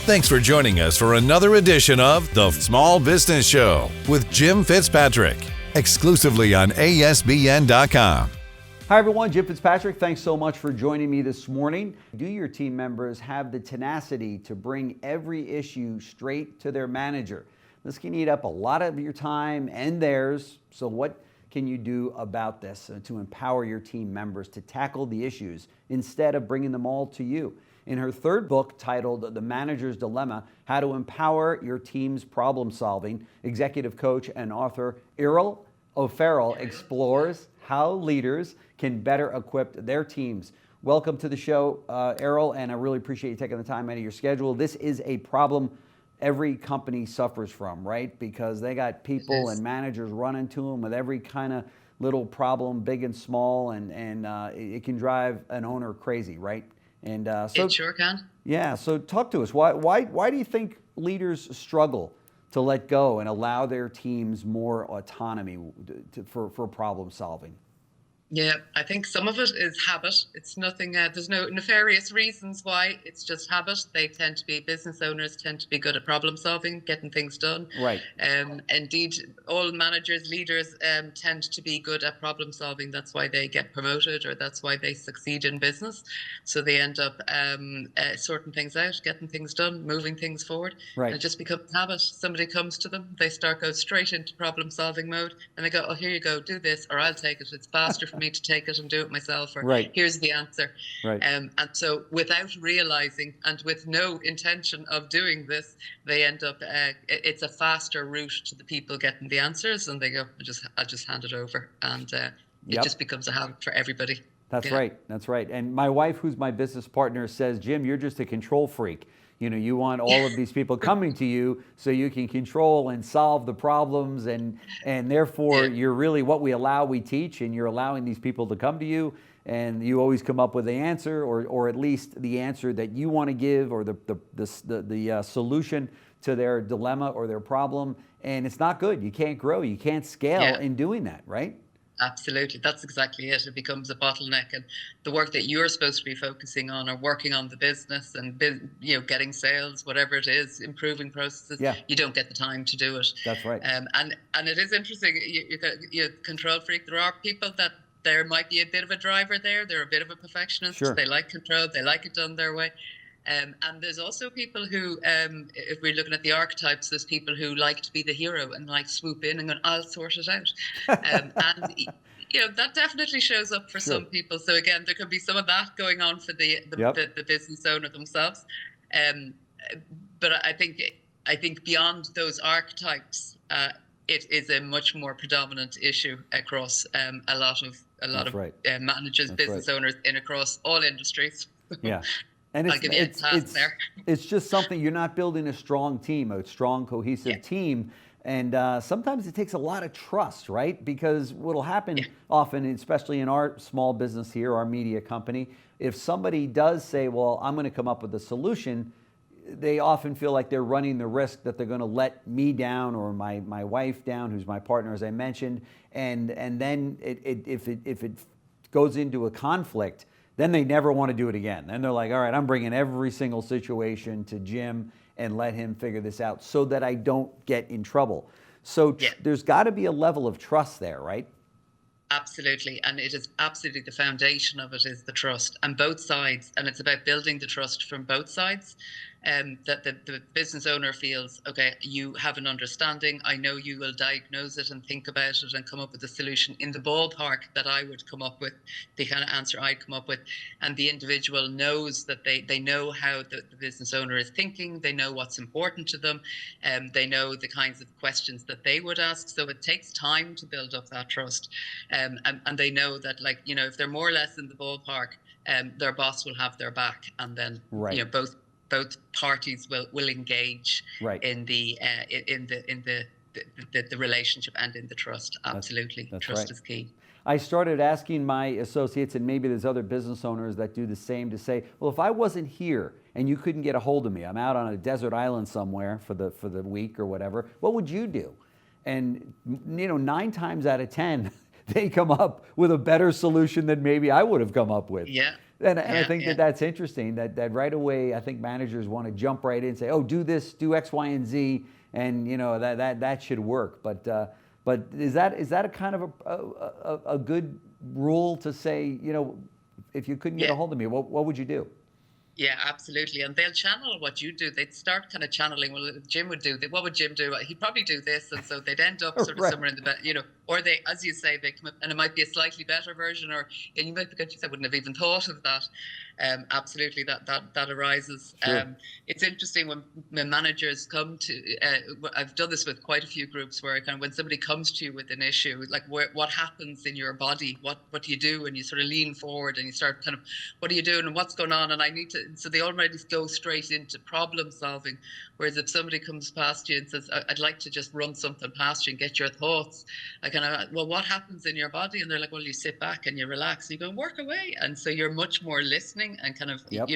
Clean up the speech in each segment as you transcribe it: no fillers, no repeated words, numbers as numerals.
Thanks for joining us for another edition of The Small Business Show with Jim Fitzpatrick, exclusively on ASBN.com. Hi everyone, Jim Fitzpatrick. Thanks so much for joining me this morning. Do your team members have the tenacity to bring every issue straight to their manager? This can eat up a lot of your time and theirs. So what can you do about this to empower your team members to tackle the issues instead of bringing them all to you? In her third book titled The Manager's Dilemma, How to Empower Your Team's Problem Solving, executive coach and author Irial O'Farrell explores how leaders can better equip their teams. Welcome to the show, Irial, and I really appreciate you taking the time out of your schedule. This is a problem every company suffers from, right? Because they got people and managers running to them with every kind of little problem, big and small, and it can drive an owner crazy, right? And so it sure can. Yeah. So talk to us. Why do you think leaders struggle to let go and allow their teams more autonomy for problem solving? Yeah, I think some of it is habit. It's nothing, there's no nefarious reasons why. It's just habit. Business owners tend to be good at problem solving, getting things done. Right. Indeed, all managers, leaders tend to be good at problem solving. That's why they get promoted, or that's why they succeed in business. So they end up sorting things out, getting things done, moving things forward. Right. And it just becomes habit. Somebody comes to them, they go straight into problem solving mode, and they go, oh, here you go, do this, or I'll take it. It's faster for me to take it and do it myself, or right. Here's the answer. Right. And so without realizing and with no intention of doing this, they end up, it's a faster route to the people getting the answers, and they go, I'll just hand it over. And it just becomes a habit for everybody. That's right. That's right. And my wife, who's my business partner, says, Jim, you're just a control freak. You know, you want all of these people coming to you so you can control and solve the problems, and therefore you're really what we allow, we teach, and you're allowing these people to come to you, and you always come up with the answer, or at least the answer that you want to give, or the solution to their dilemma or their problem, and it's not good. You can't grow, you can't scale in doing that, right? Absolutely. That's exactly it. It becomes a bottleneck, and the work that you're supposed to be focusing on, or working on the business and getting sales, whatever it is, improving processes, you don't get the time to do it. That's right. And it is interesting. You control freak. There are people that there might be a bit of a driver there. They're a bit of a perfectionist. Sure. They like control. They like it done their way. And there's also people who, if we're looking at the archetypes, there's people who like to be the hero and like swoop in and go, I'll sort it out. And that definitely shows up for some people. So again, there could be some of that going on for the business owner themselves. But I think beyond those archetypes, it is a much more predominant issue across a lot of managers, business owners across all industries. Yeah. And it's just something, you're not building a strong team, a strong, cohesive team. And sometimes it takes a lot of trust, right? Because what'll happen often, especially in our small business here, our media company, if somebody does say, well, I'm going to come up with a solution, they often feel like they're running the risk that they're going to let me down, or my wife down, who's my partner, as I mentioned. And then if it goes into a conflict, then they never want to do it again. Then they're like, all right, I'm bringing every single situation to Jim and let him figure this out so that I don't get in trouble. So there's got to be a level of trust there, right? Absolutely. And it is absolutely the foundation of it is the trust on both sides. And it's about building the trust from both sides. That the business owner feels, okay, you have an understanding. I know you will diagnose it and think about it and come up with a solution in the ballpark that I would come up with, the kind of answer I'd come up with. And the individual knows that they know how the business owner is thinking. They know what's important to them. They know the kinds of questions that they would ask. So it takes time to build up that trust. And they know that, if they're more or less in the ballpark, their boss will have their back. And then, both parties will engage in the relationship and in the trust. Absolutely. That's trust right. is key. I started asking my associates, and maybe there's other business owners that do the same, to say, well, if I wasn't here and you couldn't get a hold of me, I'm out on a desert island somewhere for the week or whatever, what would you do? And 9 times out of 10, they come up with a better solution than maybe I would have come up with. Yeah. And I Yeah, think yeah. that's interesting that right away, I think managers want to jump right in and say, oh, do this, do X, Y, and Z, and that should work. But is that a kind of a good rule to say, if you couldn't get a Yeah. hold of me, what would you do? Yeah, absolutely. And they'll channel what you do. They'd start kind of channeling, well, Jim would do that. What would Jim do? He'd probably do this. And so they'd end up sort of Right. somewhere in the, or they, as you say, they come up and it might be a slightly better version, and you might be good, I wouldn't have even thought of that. Absolutely, that arises. Sure. It's interesting when managers come to, I've done this with quite a few groups where kind of when somebody comes to you with an issue, like what happens in your body, what do you do? And you sort of lean forward and you start kind of, what are you doing and what's going on? And I need to, so they already go straight into problem solving. Whereas if somebody comes past you and says, I'd like to just run something past you and get your thoughts, I kind of, well, what happens in your body? And they're like, well, you sit back and you relax and you go, work away. And so you're much more listening and kind of, Yep.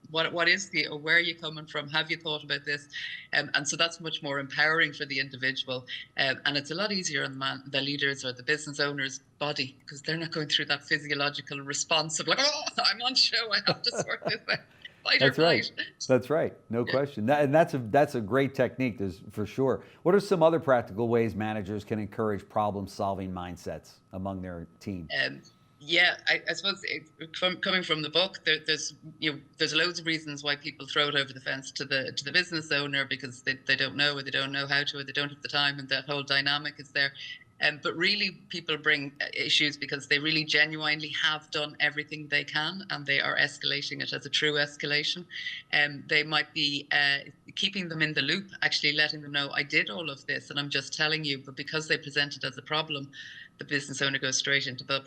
what is where are you coming from? Have you thought about this? And so that's much more empowering for the individual. And it's a lot easier on the leaders or the business owner's body, because they're not going through that physiological response of like, oh, I'm on show, I have to sort this out. Fight That's or right. flight. That's right. No question. And that's a great technique, for sure. What are some other practical ways managers can encourage problem-solving mindsets among their team? Yeah, I suppose coming from the book, there's loads of reasons why people throw it over the fence to the business owner, because they don't know, or they don't know how to, or they don't have the time, and that whole dynamic is there. But really, people bring issues because they really genuinely have done everything they can, and they are escalating it as a true escalation. They might be keeping them in the loop, actually letting them know, I did all of this, and I'm just telling you. But because they present it as a problem, the business owner goes straight into the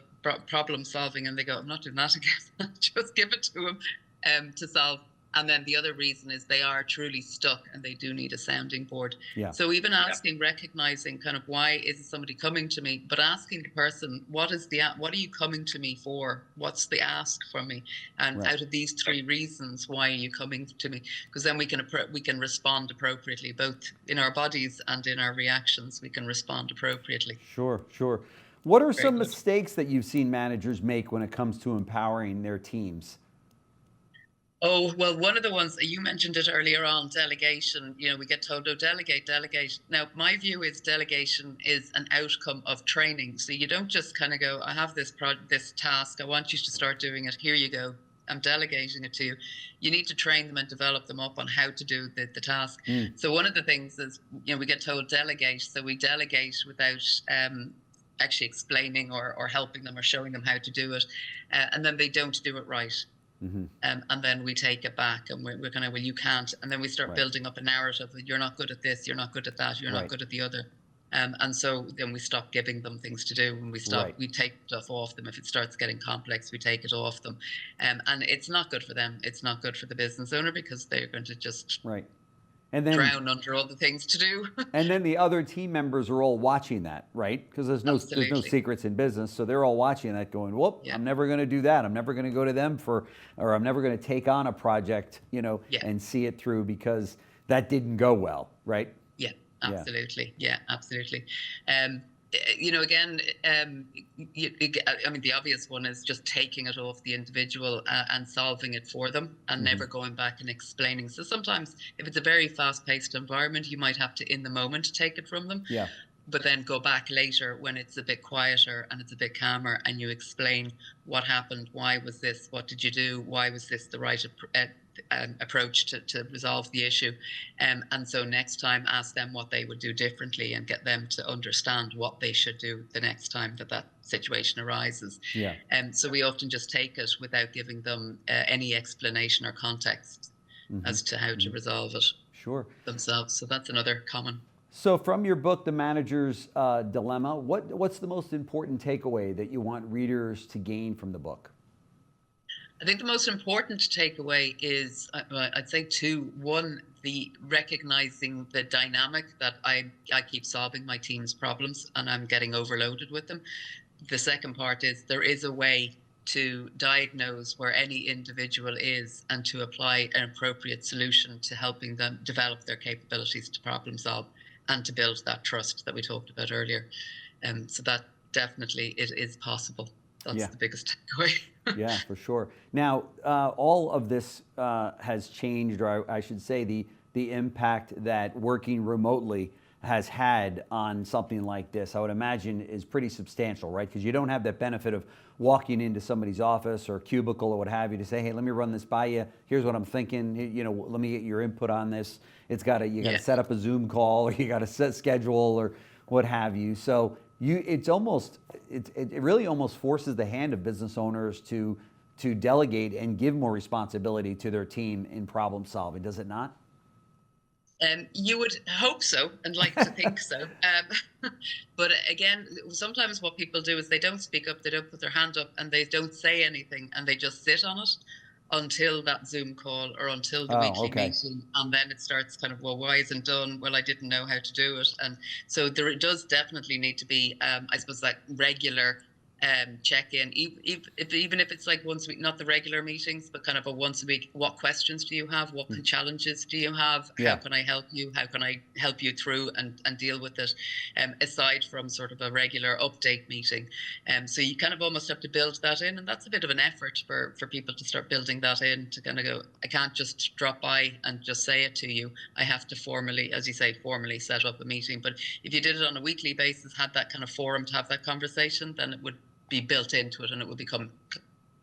problem solving, and they go, I'm not doing that again. Just give it to them to solve. And then the other reason is they are truly stuck and they do need a sounding board. Yeah. So even asking, recognizing kind of why is somebody coming to me, but asking the person, what are you coming to me for? What's the ask from me? And out of these three reasons, why are you coming to me? Because then we can respond appropriately, both in our bodies and in our reactions. We can respond appropriately. Sure. What are some mistakes that you've seen managers make when it comes to empowering their teams? Oh, well, one of the ones you mentioned it earlier on, delegation. We get told, oh, delegate. Now, my view is delegation is an outcome of training. So you don't just kind of go, I have this task, I want you to start doing it. Here you go. I'm delegating it to you. You need to train them and develop them up on how to do the task. So one of the things is, we get told delegate. So we delegate without actually explaining or helping them or showing them how to do it. And then they don't do it right. Mm-hmm. And then we take it back and we're kind of, well, you can't. And then we start building up a narrative that you're not good at this, you're not good at that, you're not good at the other. And so then we stop giving them things to do, and we take stuff off them. If it starts getting complex, we take it off them. And it's not good for them. It's not good for the business owner, because they're going to just and then drown under all the things to do. And then the other team members are all watching that, right? Because there's no secrets in business, so they're all watching that, going, "Whoop! I'm never going to do that. I'm never going to go to them or I'm never going to take on a project, and see it through because that didn't go well, right?" Yeah, absolutely. Yeah, absolutely. The obvious one is just taking it off the individual and solving it for them, and never going back and explaining. So sometimes if it's a very fast-paced environment, you might have to, in the moment, take it from them. Yeah. But then go back later when it's a bit quieter and it's a bit calmer, and you explain what happened, why was this, what did you do, why was this the right approach to resolve the issue. And so next time, ask them what they would do differently and get them to understand what they should do the next time that situation arises. Yeah. So we often just take it without giving them any explanation or context as to how to resolve it themselves. So that's another common. So from your book, The Manager's Dilemma, what's the most important takeaway that you want readers to gain from the book? I think the most important takeaway is, I'd say two. One, the recognizing the dynamic that I keep solving my team's problems and I'm getting overloaded with them. The second part is there is a way to diagnose where any individual is and to apply an appropriate solution to helping them develop their capabilities to problem solve and to build that trust that we talked about earlier. So definitely it is possible. That's Yeah. the biggest takeaway. Yeah, for sure. Now, all of this has changed, or I should say, the impact that working remotely has had on something like this, I would imagine, is pretty substantial, right? Because you don't have that benefit of walking into somebody's office or cubicle or what have you to say, hey, let me run this by you. Here's what I'm thinking. You know, let me get your input on this. You got to set up a Zoom call, or you got to set schedule, or what have you. So it really almost forces the hand of business owners to delegate and give more responsibility to their team in problem solving, does it not? You would hope so and like to think so. But again, sometimes what people do is they don't speak up, they don't put their hand up, and they don't say anything, and they just sit on it until that Zoom call or until the weekly meeting. And then it starts kind of, well, why isn't it done? Well, I didn't know how to do it. And so there does definitely need to be, I suppose, that regular check-in, even if it's like once a week, not the regular meetings, but kind of a once a week. What questions do you have? What challenges do you have? How can I help you? How can I help you through and deal with it? Aside from sort of a regular update meeting. So you kind of almost have to build that in, and that's a bit of an effort for people to start building that in, to kind of go, I can't just drop by and just say it to you. I have to formally, as you say, formally set up a meeting. But if you did it on a weekly basis, had that kind of forum to have that conversation, then it would be built into it, and it will become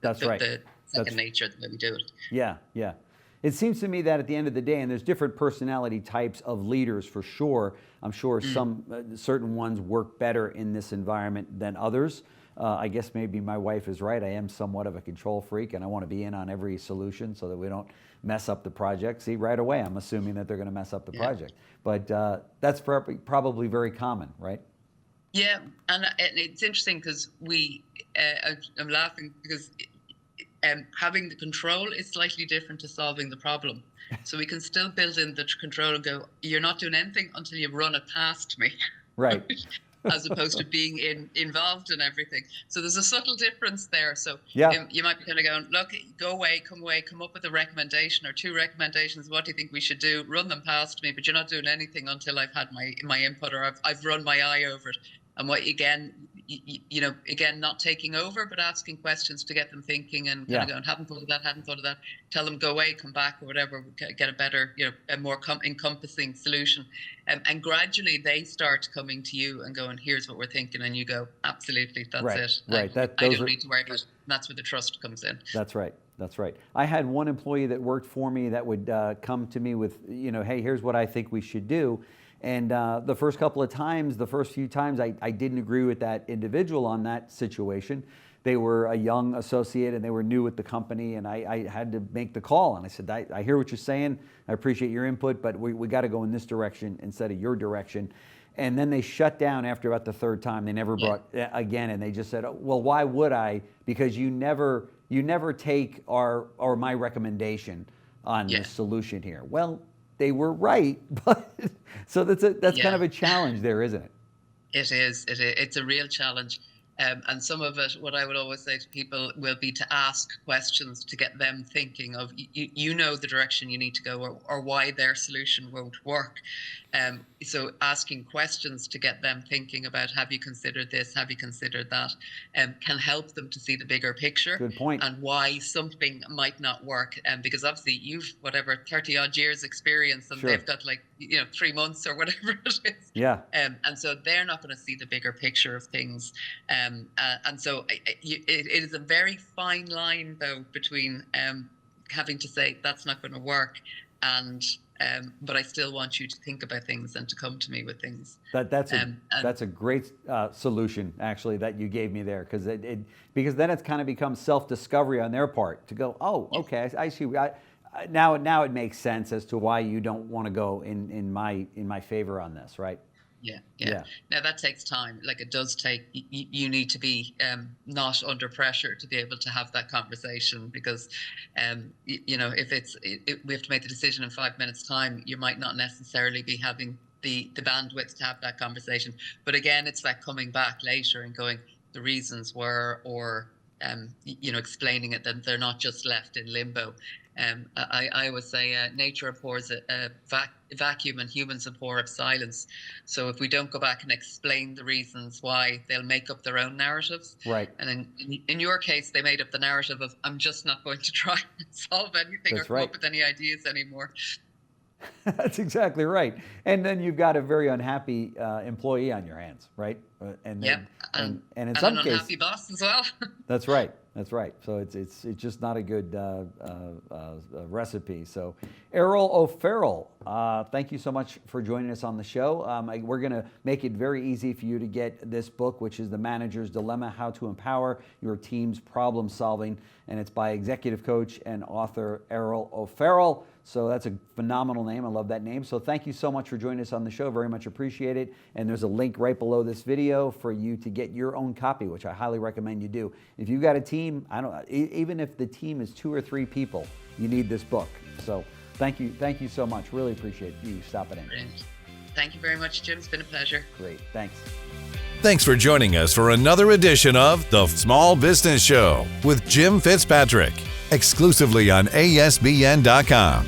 the second nature the way we do it. Yeah. It seems to me that at the end of the day, and there's different personality types of leaders for sure. I'm sure some certain ones work better in this environment than others. I guess maybe my wife is right. I am somewhat of a control freak, and I want to be in on every solution so that we don't mess up the project. See, right away, I'm assuming that they're going to mess up the project. But that's probably very common, right? Yeah, and it's interesting because I'm laughing because having the control is slightly different to solving the problem. So we can still build in the control and go, you're not doing anything until you run it past me. Right. As opposed to being involved in everything. So there's a subtle difference there. So you might be kind of going, look, go away, come up with a recommendation or 2 recommendations. What do you think we should do? Run them past me, but you're not doing anything until I've had my input, or I've run my eye over it. And what again, not taking over, but asking questions to get them thinking and kind of going, hadn't thought of that. Tell them go away, come back, or whatever. Get a better, a more encompassing solution, and gradually they start coming to you and going, here's what we're thinking, and you go, absolutely, that's it. Right. I don't need to worry about it. That's where the trust comes in. That's right. I had one employee that worked for me that would come to me with, hey, here's what I think we should do. And the first few times, I didn't agree with that individual on that situation. They were a young associate and they were new with the company, and I had to make the call. And I said, I hear what you're saying. I appreciate your input, but we got to go in this direction instead of your direction. And then they shut down after about the 3rd time. They never brought again, and they just said, well, why would I? Because you never take my recommendation on the solution here. Well, they were right, but so that's kind of a challenge there, isn't it? It is. It's a real challenge. And some of it, what I would always say to people, will be to ask questions to get them thinking of, the direction you need to go, or why their solution won't work. So asking questions to get them thinking about, have you considered this? Have you considered that? Can help them to see the bigger picture. Good point. And why something might not work. Because obviously you've 30 odd years experience, and they've got 3 months or whatever it is. Yeah. And so they're not going to see the bigger picture of things. And so it is a very fine line, though, between having to say that's not going to work, and but I still want you to think about things and to come to me with things. That's a great solution, actually, that you gave me there, because then it's kind of becomes self-discovery on their part to go, oh, okay, I see. Now it makes sense as to why you don't want to go in my favor on this, right? Yeah. Now that takes time. It does take. You need to be not under pressure to be able to have that conversation, because, if we have to make the decision in 5 minutes' time, you might not necessarily be having the bandwidth to have that conversation. But again, it's that coming back later and going, the reasons were, or explaining it, that they're not just left in limbo. I always say nature abhors a vacuum and humans abhor of silence. So if we don't go back and explain the reasons why, they'll make up their own narratives. Right. And in your case, they made up the narrative of, I'm just not going to try and solve anything or come up with any ideas anymore. That's exactly right. And then you've got a very unhappy employee on your hands, right? And in some cases, an unhappy boss as well. That's right. That's right. So it's just not a good recipe. So, Irial O'Farrell, thank you so much for joining us on the show. We're going to make it very easy for you to get this book, which is The Manager's Dilemma: How to Empower Your Team's Problem Solving, and it's by executive coach and author Irial O'Farrell. So that's a phenomenal name. I love that name. So thank you so much for joining us on the show. Very much appreciate it. And there's a link right below this video for you to get your own copy, which I highly recommend you do. If you've got a team, even if the team is 2 or 3 people, you need this book. So thank you so much. Really appreciate you stopping in. Brilliant. Thank you very much, Jim. It's been a pleasure. Great. Thanks. Thanks for joining us for another edition of The Small Business Show with Jim Fitzpatrick, exclusively on ASBN.com.